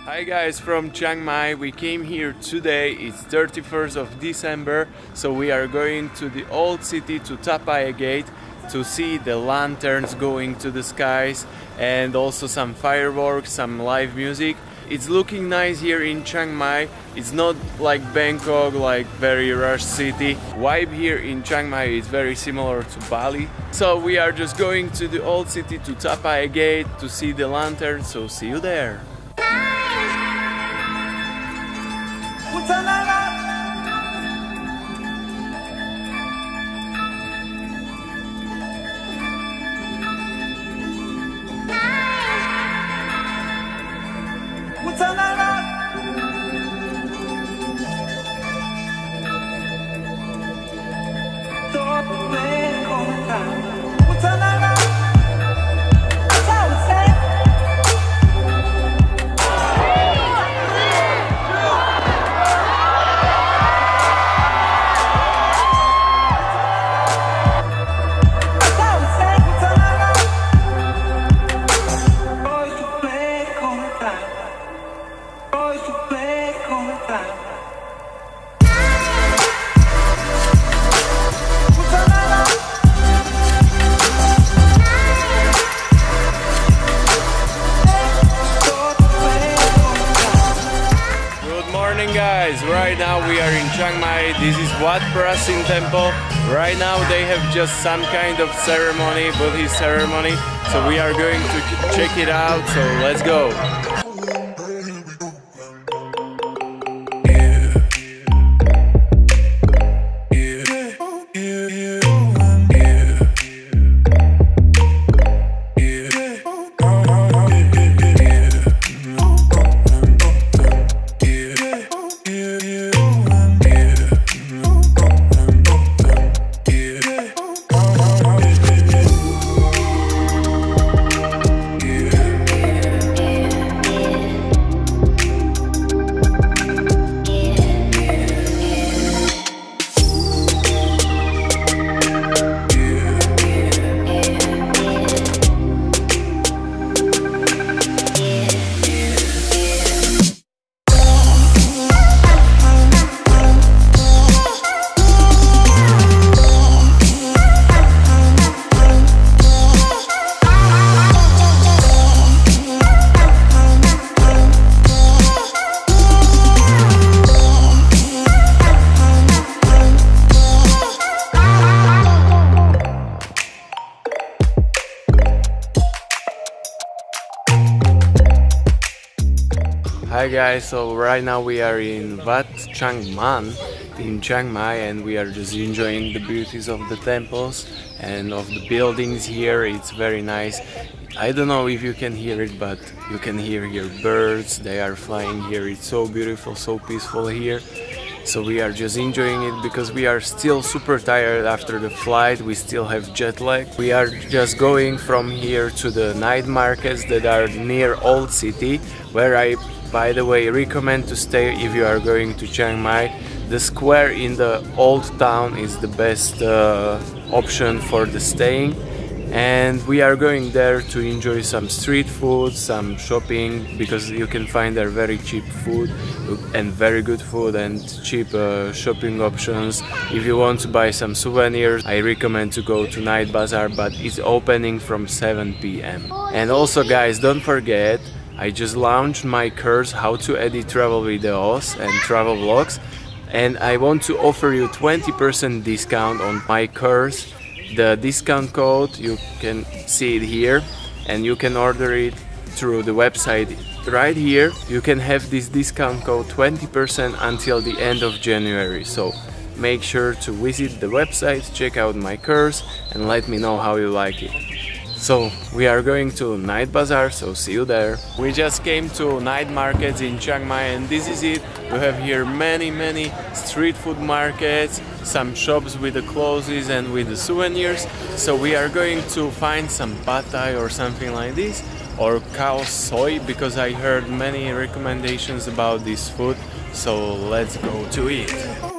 Hi guys, from Chiang Mai. We came here today. It's 31st of December, so we are going to the old city, to Tapaya Gate, to see the lanterns going to the skies and also some fireworks, some live music. It's looking nice here in Chiang Mai. It's not like Bangkok, like very rush city. Vibe here in Chiang Mai is very similar to Bali. So we are just going to the old city, to Tapaya Gate, to see the lanterns, so see you there. Guys, right now we are in Chiang Mai. This is Wat Prasin Temple. Right now they have just some kind of ceremony, Buddhist ceremony. So we are going to check it out. So let's go. Hi guys, so right now we are in Wat Chang Man in Chiang Mai, and we are just enjoying the beauties of the temples and of the buildings here. It's very nice. I don't know if you can hear it, but you can hear here birds. They are flying here. It's so beautiful, so peaceful here. So we are just enjoying it because we are still super tired after the flight. We still have jet lag. We are just going from here to the night markets that are near Old City, where I, by the way, recommend to stay if you are going to Chiang Mai. The square in the old town is the best option for the staying. And we are going there to enjoy some street food, some shopping, because you can find there very cheap food and very good food and cheap shopping options. If you want to buy some souvenirs, I recommend to go to Night Bazaar, but it's opening from 7 p.m. And also guys, don't forget, I just launched my course How to Edit Travel Videos and Travel Vlogs, and I want to offer you 20% discount on my course. The discount code, you can see it here, and you can order it through the website right here. You can have this discount code 20% until the end of January. So make sure to visit the website, check out my course, and let me know how you like it. So we are going to Night Bazaar, so see you there. We just came to night markets in Chiang Mai, and this is it. We have here many street food markets, some shops with the clothes and with the souvenirs. So we are going to find some pad thai or something like this, or khao soi, because I heard many recommendations about this food. So let's go to it.